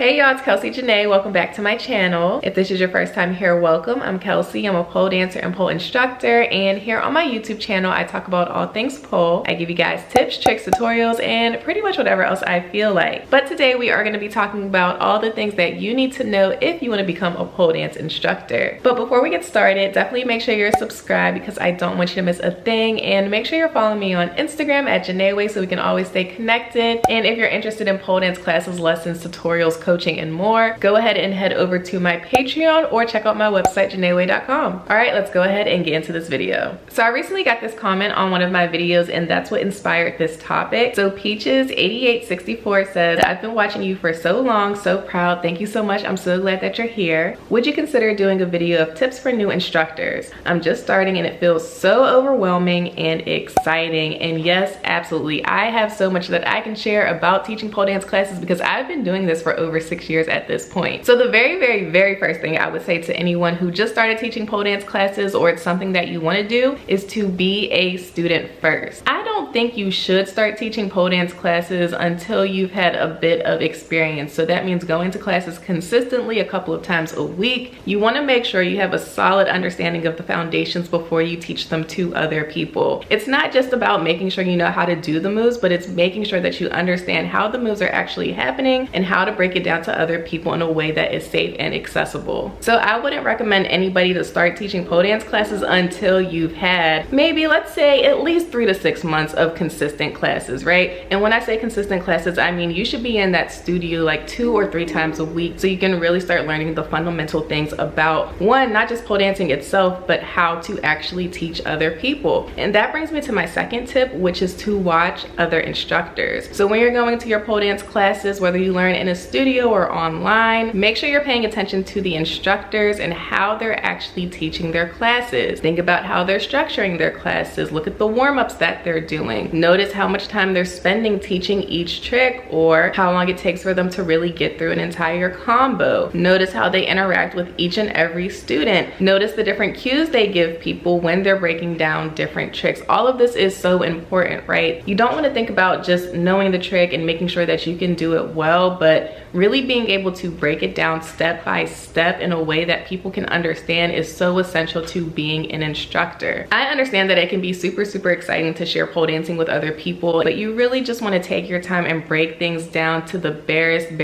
Hey y'all, it's Kelsey Janay. Welcome back to my channel. If this is your first time here, welcome. I'm Kelsey. I'm a pole dancer and pole instructor, and here on my YouTube channel I talk about all things pole. I give you guys tips, tricks, tutorials, and pretty much whatever else I feel like. But today we are going to be talking about all the things that you need to know if you want to become a pole dance instructor. But before we get started, definitely make sure you're subscribed because I don't want you to miss a thing, and make sure you're following me on Instagram at Janay so we can always stay connected. And if you're interested in pole dance classes, lessons, tutorials, coaching, and more, go ahead and head over to my Patreon or check out my website janayway.com. All right, let's go ahead and get into this video. So I recently got this comment on one of my videos, and that's what inspired this topic. So Peaches8864 says, I've been watching you for so long, so proud. Thank you so much. I'm so glad that you're here. Would you consider doing a video of tips for new instructors? I'm just starting and it feels so overwhelming and exciting. And yes, absolutely. I have so much that I can share about teaching pole dance classes because I've been doing this for over 6 years at this point. So the very first thing I would say to anyone who just started teaching pole dance classes, or it's something that you want to do, is to be a student first. I don't think you should start teaching pole dance classes until you've had a bit of experience. So that means going to classes consistently a couple of times a week. You want to make sure you have a solid understanding of the foundations before you teach them to other people. It's not just about making sure you know how to do the moves, but it's making sure that you understand how the moves are actually happening and how to break it down to other people in a way that is safe and accessible. So I wouldn't recommend anybody to start teaching pole dance classes until you've had maybe, let's say, at least 3 to 6 months of consistent classes, right? And when I say consistent classes, I mean you should be in that studio like 2 or 3 times a week so you can really start learning the fundamental things about, one, not just pole dancing itself, but how to actually teach other people. And that brings me to my second tip, which is to watch other instructors. So when you're going to your pole dance classes, whether you learn in a studio or online, make sure you're paying attention to the instructors and how they're actually teaching their classes. Think about how they're structuring their classes. Look at the warm-ups that they're doing. Notice how much time they're spending teaching each trick, or how long it takes for them to really get through an entire combo. Notice how they interact with each and every student. Notice the different cues they give people when they're breaking down different tricks. All of this is so important, right? You don't want to think about just knowing the trick and making sure that you can do it well, but really being able to break it down step by step in a way that people can understand is so essential to being an instructor. I understand that it can be super exciting to share pole dancing with other people, but you really just want to take your time and break things down to the barest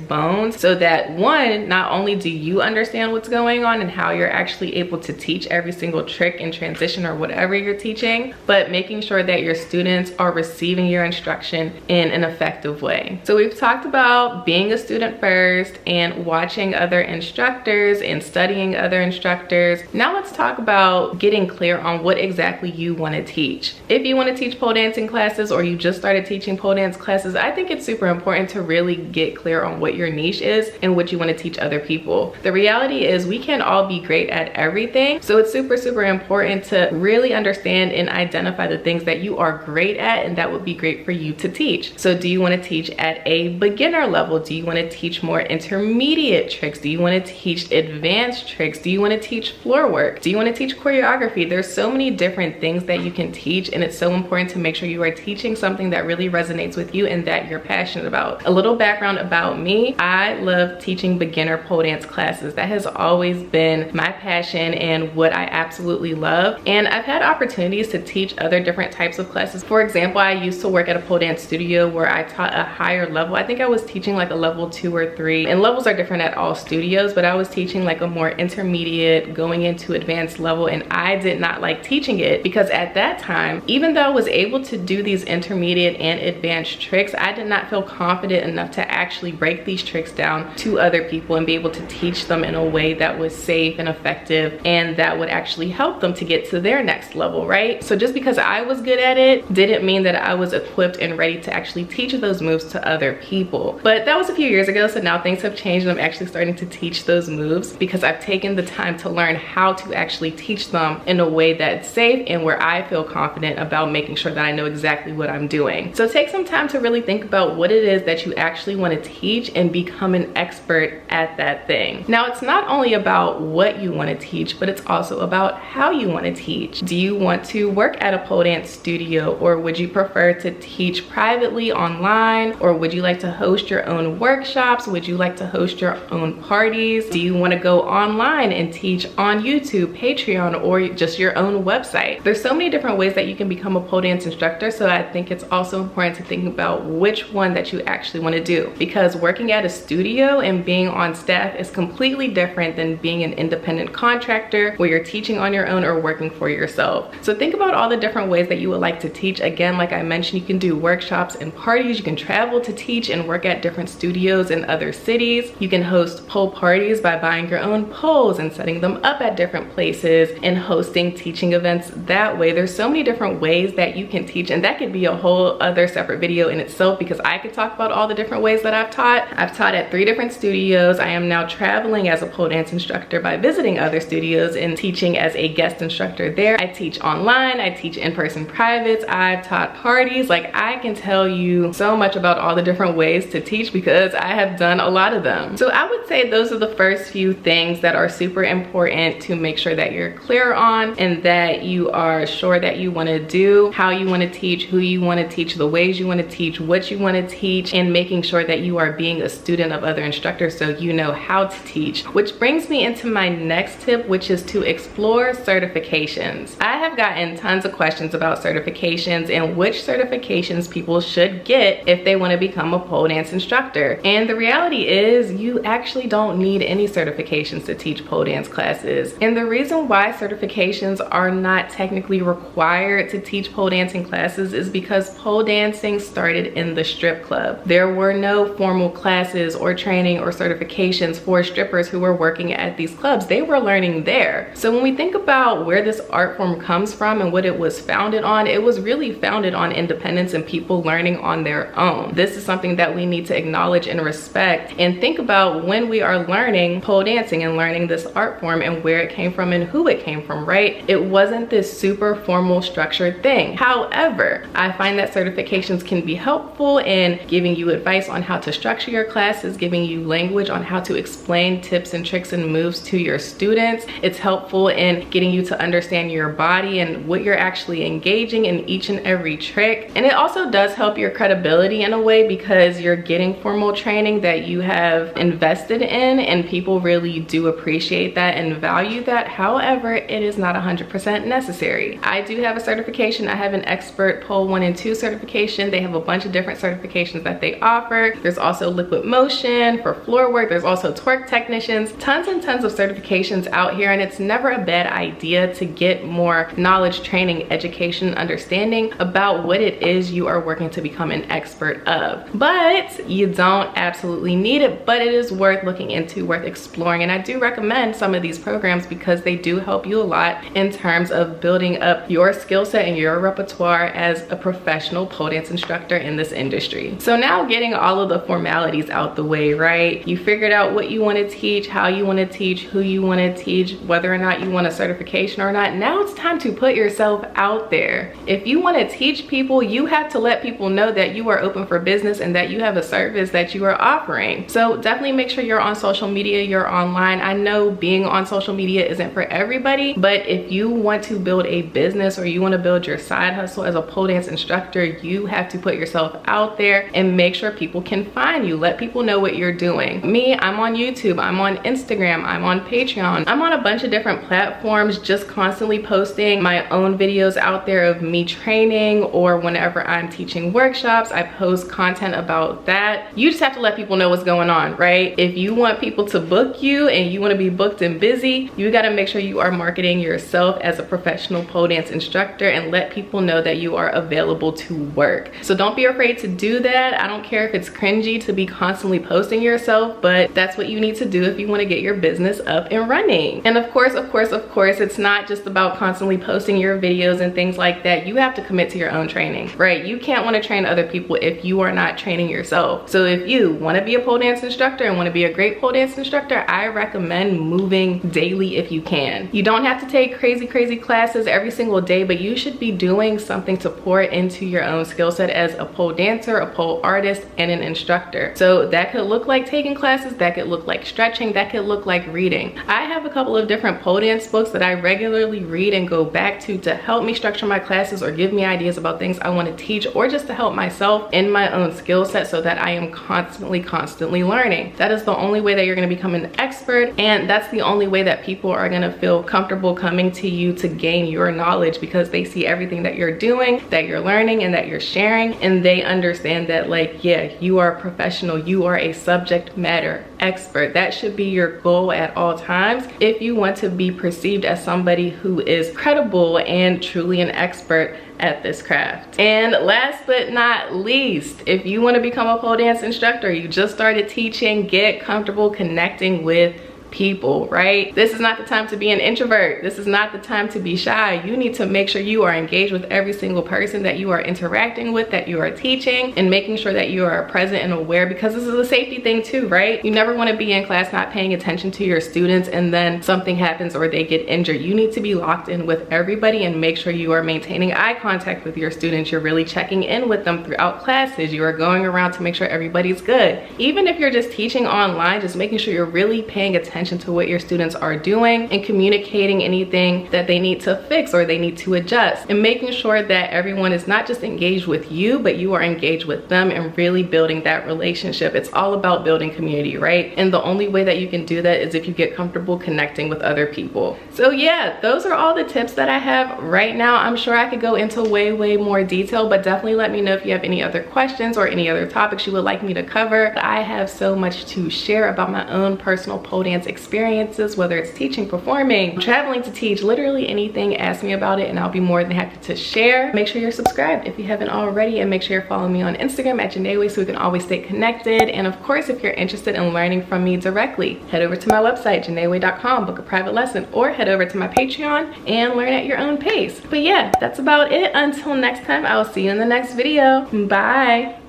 bones so that, one, not only do you understand what's going on and how you're actually able to teach every single trick and transition or whatever you're teaching, but making sure that your students are receiving your instruction in an effective way. So we've talked about being a student first and watching other instructors and studying other instructors. Now let's talk about getting clear on what exactly you want to teach. If you want to teach pole dancing classes, or you just started teaching pole dance classes, I think it's super important to really get clear on what your niche is and what you want to teach other people. The reality is we can't all be great at everything, so it's super important to really understand and identify the things that you are great at and that would be great for you to teach. So do you want to teach at a beginner level? Do you want to teach more intermediate tricks? Do you want to teach advanced tricks? Do you want to teach floor work? Do you want to teach choreography? There's so many different things that you can teach, and it's so important to make sure you are teaching something that really resonates with you and that you're passionate about. A little background about me: I love teaching beginner pole dance classes. That has always been my passion and what I absolutely love. And I've had opportunities to teach other different types of classes. For example, I used to work at a pole dance studio where I taught a higher level. I think I was teaching like a level 2 or 3, and levels are different at all studios, but I was teaching like a more intermediate going into advanced level, and I did not like teaching it because at that time, even though I was able to do these intermediate and advanced tricks, I did not feel confident enough to actually break these tricks down to other people and be able to teach them in a way that was safe and effective and that would actually help them to get to their next level, right? So just because I was good at it didn't mean that I was equipped and ready to actually teach those moves to other people. But that was a few years ago, so now things have changed and I'm actually starting to teach those moves because I've taken the time to learn how to actually teach them in a way that's safe and where I feel confident about making sure that I know exactly what I'm doing. So take some time to really think about what it is that you actually want to teach and become an expert at that thing. Now, it's not only about what you want to teach, but it's also about how you want to teach. Do you want to work at a pole dance studio, or would you prefer to teach privately online, or would you like to host your own workshop? workshops? Would you like to host your own parties? Do you want to go online and teach on YouTube, Patreon, or just your own website? There's so many different ways that you can become a pole dance instructor, so I think it's also important to think about which one that you actually want to do, because working at a studio and being on staff is completely different than being an independent contractor where you're teaching on your own or working for yourself. So think about all the different ways that you would like to teach. Again, like I mentioned, you can do workshops and parties. You can travel to teach and work at different studios in other cities. You can host pole parties by buying your own poles and setting them up at different places and hosting teaching events that way. There's so many different ways that you can teach, and that could be a whole other separate video in itself, because I could talk about all the different ways that I've taught. I've taught at 3 different studios. I am now traveling as a pole dance instructor by visiting other studios and teaching as a guest instructor there. I teach online, I teach in-person privates, I've taught parties. Like, I can tell you so much about all the different ways to teach because I have done a lot of them. So I would say those are the first few things that are super important to make sure that you're clear on, and that you are sure that you want to do, how you want to teach, who you want to teach, the ways you want to teach, what you want to teach, and making sure that you are being a student of other instructors so you know how to teach. Which brings me into my next tip, which is to explore certifications. I have gotten tons of questions about certifications and which certifications people should get if they want to become a pole dance instructor. And the reality is, you actually don't need any certifications to teach pole dance classes. And the reason why certifications are not technically required to teach pole dancing classes is because pole dancing started in the strip club. There were no formal classes or training or certifications for strippers who were working at these clubs. They were learning there. So when we think about where this art form comes from and what it was founded on, it was really founded on independence and people learning on their own. This is something that we need to acknowledge and respect, and think about when we are learning pole dancing and learning this art form and where it came from and who it came from, right? It wasn't this super formal structured thing. However, I find that certifications can be helpful in giving you advice on how to structure your classes, giving you language on how to explain tips and tricks and moves to your students. It's helpful in getting you to understand your body and what you're actually engaging in each and every trick. And it also does help your credibility in a way, because you're getting formal training that you have invested in, and people really do appreciate that and value that. However, it is not 100% necessary. I do have a certification. I have an xpert pole 1 and 2 certification. They have a bunch of different certifications that they offer. There's also liquid motion for floor work. There's also twerk technicians, tons and tons of certifications out here. And it's never a bad idea to get more knowledge, training, education, understanding about what it is you are working to become an expert of. But you don't absolutely need it, but it is worth looking into, worth exploring. And I do recommend some of these programs because they do help you a lot in terms of building up your skill set and your repertoire as a professional pole dance instructor in this industry. So now, getting all of the formalities out the way, right? You figured out what you want to teach, how you want to teach, who you want to teach, whether or not you want a certification or not. Now it's time to put yourself out there. If you want to teach people, you have to let people know that you are open for business and that you have a service that you are offering. So definitely make sure you're on social media, you're online. I know being on social media isn't for everybody, but if you want to build a business or you want to build your side hustle as a pole dance instructor, you have to put yourself out there and make sure people can find you. Let people know what you're doing. Me, I'm on YouTube, I'm on Instagram, I'm on Patreon. I'm on a bunch of different platforms, just constantly posting my own videos out there of me training, or whenever I'm teaching workshops, I post content about that. You just have to let people know what's going on, right? If you want people to book you and you want to be booked and busy, you got to make sure you are marketing yourself as a professional pole dance instructor and let people know that you are available to work. So don't be afraid to do that. I don't care if it's cringy to be constantly posting yourself, but that's what you need to do if you want to get your business up and running. And of course, it's not just about constantly posting your videos and things like that. You have to commit to your own training, right? You can't want to train other people if you are not training yourself. So if you want to be a pole dance instructor and want to be a great pole dance instructor, I recommend moving daily if you can. You don't have to take crazy classes every single day, but you should be doing something to pour into your own skill set as a pole dancer, a pole artist, and an instructor. So that could look like taking classes, that could look like stretching, that could look like reading. I have a couple of different pole dance books that I regularly read and go back to help me structure my classes or give me ideas about things I want to teach, or just to help myself in my own skill set so that I am constantly constantly learning. That is the only way that you're going to become an expert, and that's the only way that people are going to feel comfortable coming to you to gain your knowledge, because they see everything that you're doing, that you're learning, and that you're sharing, and they understand that, like, yeah, you are a professional, you are a subject matter expert. That should be your goal at all times if you want to be perceived as somebody who is credible and truly an expert at this craft. And last but not least, if you want to become a pole dance instructor, you just started teaching, get comfortable connecting with people, right? This is not the time to be an introvert. This is not the time to be shy. You need to make sure you are engaged with every single person that you are interacting with, that you are teaching, and making sure that you are present and aware, because this is a safety thing too, right? You never want to be in class not paying attention to your students and then something happens or they get injured. You need to be locked in with everybody and make sure you are maintaining eye contact with your students. You're really checking in with them throughout classes. You are going around to make sure everybody's good. Even if you're just teaching online, just making sure you're really paying attention to what your students are doing and communicating anything that they need to fix or they need to adjust, and making sure that everyone is not just engaged with you, but you are engaged with them and really building that relationship. It's all about building community, right? And the only way that you can do that is if you get comfortable connecting with other people. So yeah, those are all the tips that I have right now. I'm sure I could go into way more detail, but definitely let me know if you have any other questions or any other topics you would like me to cover. I have so much to share about my own personal pole dance experiences, whether it's teaching, performing, traveling to teach, literally anything. Ask me about it and I'll be more than happy to share. Make sure you're subscribed if you haven't already, and make sure you're following me on Instagram at Janay so we can always stay connected. And of course, if you're interested in learning from me directly, head over to my website, janayway.com, book a private lesson, or head over to my Patreon and learn at your own pace. But yeah, that's about it. Until next time, I will see you in the next video. Bye.